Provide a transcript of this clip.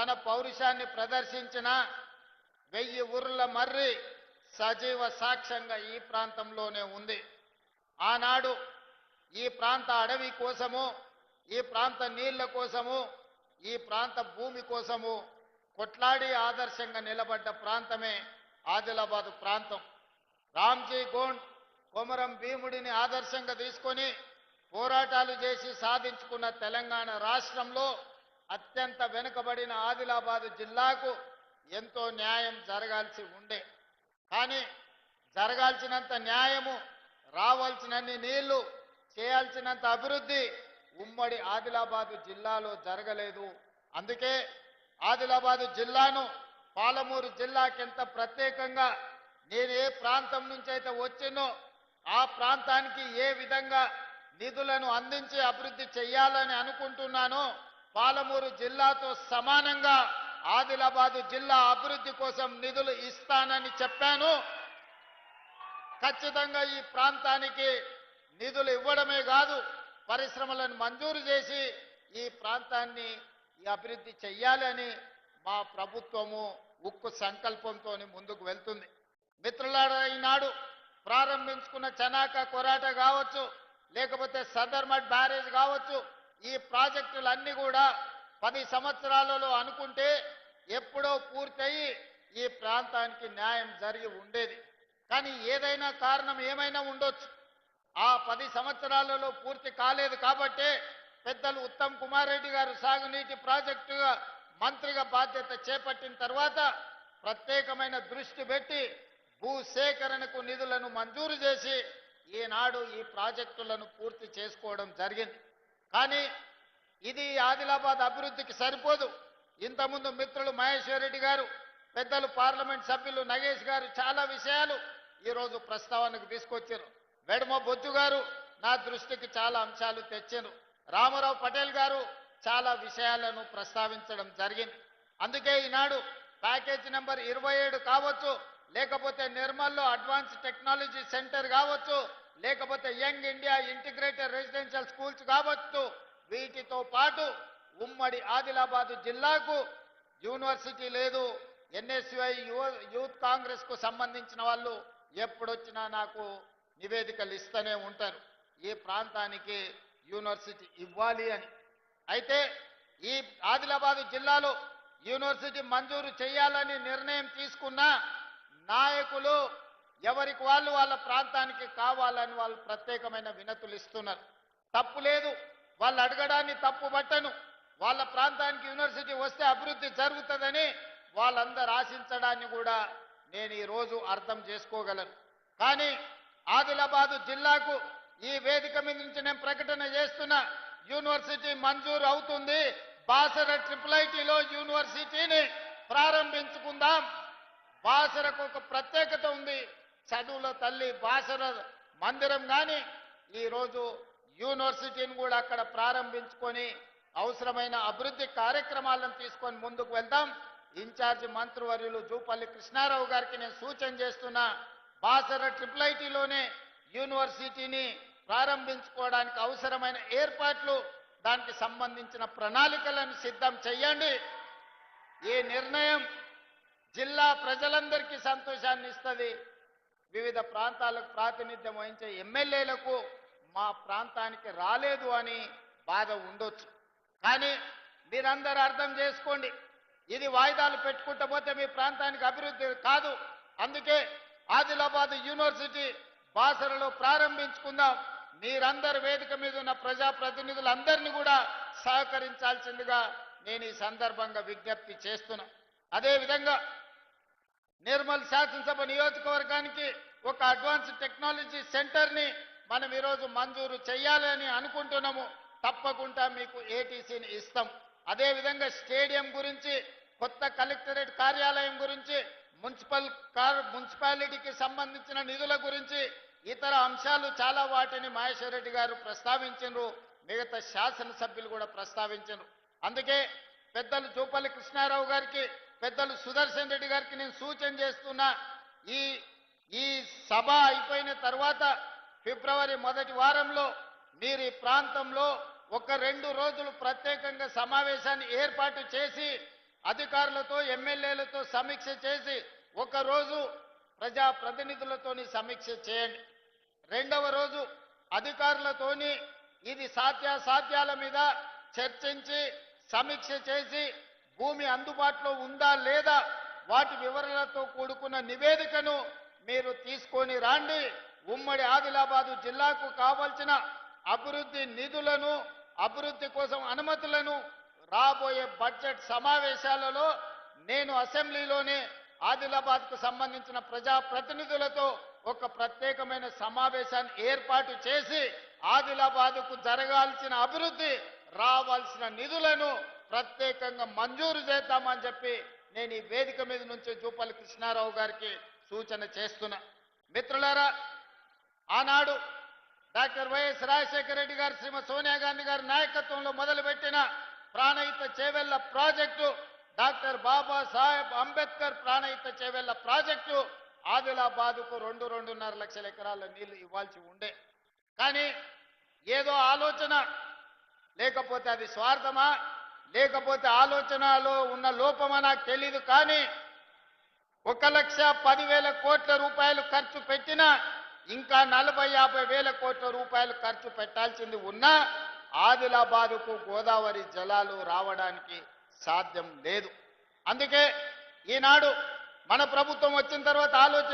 తన పౌరుషాన్ని ప్రదర్శించిన 1000 ఊర్ల మర్రి సజీవ సాక్ష్యంగా ఈ ప్రాంతంలోనే ఉంది. ఆనాడు ఈ ప్రాంత అడవి కోసము, ఈ ప్రాంత నీళ్ల కోసము, ఈ ప్రాంత భూమి కోసము కొట్లాడి ఆదర్శంగా నిలబడ్డ ప్రాంతమే ఆదిలాబాద్ ప్రాంతం. రామ్జీ గోండ్ కొమరం భీముడిని ఆదర్శంగా తీసుకొని పోరాటాలు చేసి సాధించుకున్న తెలంగాణ రాష్ట్రంలో అత్యంత వెనుకబడిన ఆదిలాబాద్ జిల్లాకు ఎంతో న్యాయం జరగాల్సి ఉండే. కానీ జరగాల్సినంత న్యాయము, రావాల్సినన్ని నీళ్లు, చేయాల్సినంత అభివృద్ధి ఉమ్మడి ఆదిలాబాద్ జిల్లాలో జరగలేదు. అందుకే ఆదిలాబాద్ జిల్లాను పాలమూరు జిల్లాకెంత ప్రత్యేకంగా నేను ఏ ప్రాంతం నుంచి అయితే వచ్చినో ఆ ప్రాంతానికి ఏ విధంగా నిధులను అందించి అభివృద్ధి చేయాలని అనుకుంటున్నానో పాలమూరు జిల్లాతో సమానంగా ఆదిలాబాద్ జిల్లా అభివృద్ధి కోసం నిధులు ఇస్తానని చెప్పాను. ఖచ్చితంగా ఈ ప్రాంతానికి నిధులు ఇవ్వడమే కాదు, పరిశ్రమలను మంజూరు చేసి ఈ ప్రాంతాన్ని అభివృద్ధి చెయ్యాలని మా ప్రభుత్వము ఉక్కు సంకల్పంతో ముందుకు వెళ్తుంది. మిత్రులారా, ఈనాడు ప్రారంభించుకున్న చనాక కొరాట కావచ్చు, లేకపోతే సదర్మట్ బ్యారేజ్ కావచ్చు, ఈ ప్రాజెక్టులన్నీ కూడా 10 సంవత్సరాలలో అనుకుంటే ఎప్పుడో పూర్తయి ఈ ప్రాంతానికి న్యాయం జరిగి ఉండేది. కానీ ఏదైనా కారణం ఏమైనా ఉండొచ్చు, ఆ 10 సంవత్సరాలలో పూర్తి కాలేదు. కాబట్టే పెద్దలు ఉత్తమ్ కుమార్ రెడ్డి గారు సాగునీటి ప్రాజెక్టుగా మంత్రిగా బాధ్యత చేపట్టిన తర్వాత ప్రత్యేకమైన దృష్టి పెట్టి భూసేకరణకు నిధులను మంజూరు చేసి ఈనాడు ఈ ప్రాజెక్టులను పూర్తి చేసుకోవడం జరిగింది. కానీ ఇది ఆదిలాబాద్ అభివృద్ధికి సరిపోదు. ఇంతకుముందు మిత్రులు మహేశ్వర్ రెడ్డి గారు, పెద్దలు పార్లమెంట్ సభ్యులు నగేష్ గారు చాలా విషయాలు ఈరోజు ప్రస్తావనకు తీసుకొచ్చారు. వెడమ బొజ్జు గారు నా దృష్టికి చాలా అంశాలు తెచ్చారు. రామారావు పటేల్ గారు చాలా విషయాలను ప్రస్తావించడం జరిగింది. అందుకే ఈనాడు ప్యాకేజ్ నెంబర్ 27 కావచ్చు, లేకపోతే నిర్మల్లో అడ్వాన్స్ టెక్నాలజీ సెంటర్ కావచ్చు, లేకపోతే young India integrated residential schools కావచ్చు, వీటితో పాటు ఉమ్మడి ఆదిలాబాద్ జిల్లాకు యూనివర్సిటీ లేదు. ఎన్ఎస్యుఐ యూత్ కాంగ్రెస్ కు సంబంధించిన వాళ్ళు ఎప్పుడొచ్చినా నాకు నివేదికలు ఇస్తూనే ఉంటారు, ఈ ప్రాంతానికి యూనివర్సిటీ ఇవ్వాలి అని. అయితే ఈ ఆదిలాబాద్ జిల్లాలో యూనివర్సిటీ మంజూరు చేయాలని నిర్ణయం తీసుకున్న నాయకులు ఎవరికి వాళ్ళు వాళ్ళ ప్రాంతానికి కావాలని వాళ్ళు ప్రత్యేకమైన వినతులు ఇస్తున్నారు. తప్పు లేదు, వాళ్ళు అడగడాన్ని తప్పు పట్టను. వాళ్ళ ప్రాంతానికి యూనివర్సిటీ వస్తే అభివృద్ధి జరుగుతుందని వాళ్ళందరూ ఆశించడాన్ని కూడా నేను ఈరోజు అర్థం చేసుకోగలను. కానీ ఆదిలాబాద్ జిల్లాకు ఈ వేదిక మీద నుంచి నేను ప్రకటన చేస్తున్నా, యూనివర్సిటీ మంజూరు అవుతుంది. బాసర IIITలో యూనివర్సిటీని ప్రారంభించుకుందాం. బాసరకు ఒక ప్రత్యేకత ఉంది, చదువుల తల్లి బాసర మందిరం. కానీ ఈరోజు యూనివర్సిటీని కూడా అక్కడ ప్రారంభించుకొని అవసరమైన అభివృద్ధి కార్యక్రమాలను తీసుకొని ముందుకు వెళ్దాం. ఇన్ఛార్జి మంత్రివర్యులు జూపల్లి కృష్ణారావు గారికి నేను సూచన చేస్తున్నా, బాసర IIITలోనే యూనివర్సిటీని ప్రారంభించుకోవడానికి అవసరమైన ఏర్పాట్లు, దానికి సంబంధించిన ప్రణాళికలను సిద్ధం చేయండి. ఈ నిర్ణయం జిల్లా ప్రజలందరికీ సంతోషాన్ని ఇస్తుంది. వివిధ ప్రాంతాలకు ప్రాతినిధ్యం వహించే ఎమ్మెల్యేలకు మా ప్రాంతానికి రాలేదు అని బాధ ఉండొచ్చు. కానీ మీరందరూ అర్థం చేసుకోండి, ఇది వాయిదాలు పెట్టుకుంటూ పోతే మీ ప్రాంతానికి అభివృద్ధి కాదు. అందుకే ఆదిలాబాద్ యూనివర్సిటీ బాసరలో ప్రారంభించుకుందాం. మీరందరూ వేదిక మీద ఉన్న ప్రజాప్రతినిధులందరినీ కూడా సహకరించాల్సిందిగా నేను ఈ సందర్భంగా విజ్ఞప్తి చేస్తున్నా. అదేవిధంగా నిర్మల్ శాసనసభ నియోజకవర్గానికి ఒక అడ్వాన్స్ టెక్నాలజీ సెంటర్ని మనం ఈరోజు మంజూరు చేయాలని అనుకుంటున్నాము. తప్పకుండా మీకు ఏటీసీని ఇస్తాం. అదేవిధంగా స్టేడియం గురించి, కొత్త కలెక్టరేట్ కార్యాలయం గురించి, మున్సిపాలిటీకి సంబంధించిన నిధుల గురించి, ఇతర అంశాలు చాలా వాటిని మహేశ్వర్ రెడ్డి గారు ప్రస్తావించారు, మిగతా శాసనసభ్యులు కూడా ప్రస్తావించారు. అందుకే పెద్దలు జూపల్లి కృష్ణారావు గారికి, పెద్దలు సుదర్శన్ రెడ్డి గారికి నేను సూచన చేస్తున్నా, ఈ సభ అయిపోయిన తర్వాత ఫిబ్రవరి మొదటి వారంలో మీరు ఈ ప్రాంతంలో 1-2 రోజులు ప్రత్యేకంగా సమావేశాన్ని ఏర్పాటు చేసి అధికారులతో ఎమ్మెల్యేలతో సమీక్ష చేసి ఒకరోజు ప్రజాప్రతినిధులతోని సమీక్ష చేయండి. రెండవ రోజు అధికారులతోని ఇది సాధ్యాసాధ్యాల మీద చర్చించి సమీక్ష చేసి భూమి అందుబాటులో ఉందా లేదా వాటి వివరాలతో కూడుకున్న నివేదికను మీరు తీసుకొని రండి. ఉమ్మడి ఆదిలాబాదు జిల్లాకు కావాల్సిన అభివృద్ధి నిధులను అభివృద్ధి కోసం అనుమతులను రాబోయే బడ్జెట్ సమావేశాలలో నేను అసెంబ్లీలోనే ఆదిలాబాద్కు సంబంధించిన ప్రజాప్రతినిధులతో ఒక ప్రత్యేకమైన సమావేశాన్ని ఏర్పాటు చేసి ఆదిలాబాద్కు జరగాల్సిన అభివృద్ధి రావాల్సిన నిధులను ప్రత్యేకంగా మంజూరు చేద్దామని చెప్పి నేను ఈ వేదిక మీద నుంచి జూపల్లి కృష్ణారావు గారికి సూచన చేస్తున్నా. మిత్రులారా, ఆనాడు డాక్టర్ వైఎస్ రాజశేఖర రెడ్డి గారు శ్రీమతి సోనియా గాంధీ గారి నాయకత్వంలో మొదలుపెట్టిన Pranahita Chevella project, doctor Babasaheb Ambedkar Pranahita Chevella project ఆదిలాబాద్కు 2.5 లక్షల ఎకరాల నీళ్లు ఇవ్వాల్సి ఉండే. కానీ ఏదో ఆలోచన, లేకపోతే అది స్వార్థమా లేకపోతే ఆలోచనలో ఉన్న లోపమా నాకు తెలీదు, కానీ 1,10,000 కోట్ల రూపాయలు ఖర్చు పెట్టినా ఇంకా 40-50 కోట్ల రూపాయలు ఖర్చు పెట్టాల్సింది ఉన్నా ఆదిలాబాదుకు గోదావరి జలాలు రావడానికి సాధ్యం లేదు. అందుకే ఈనాడు మన ప్రభుత్వం వచ్చిన తర్వాత ఆలోచన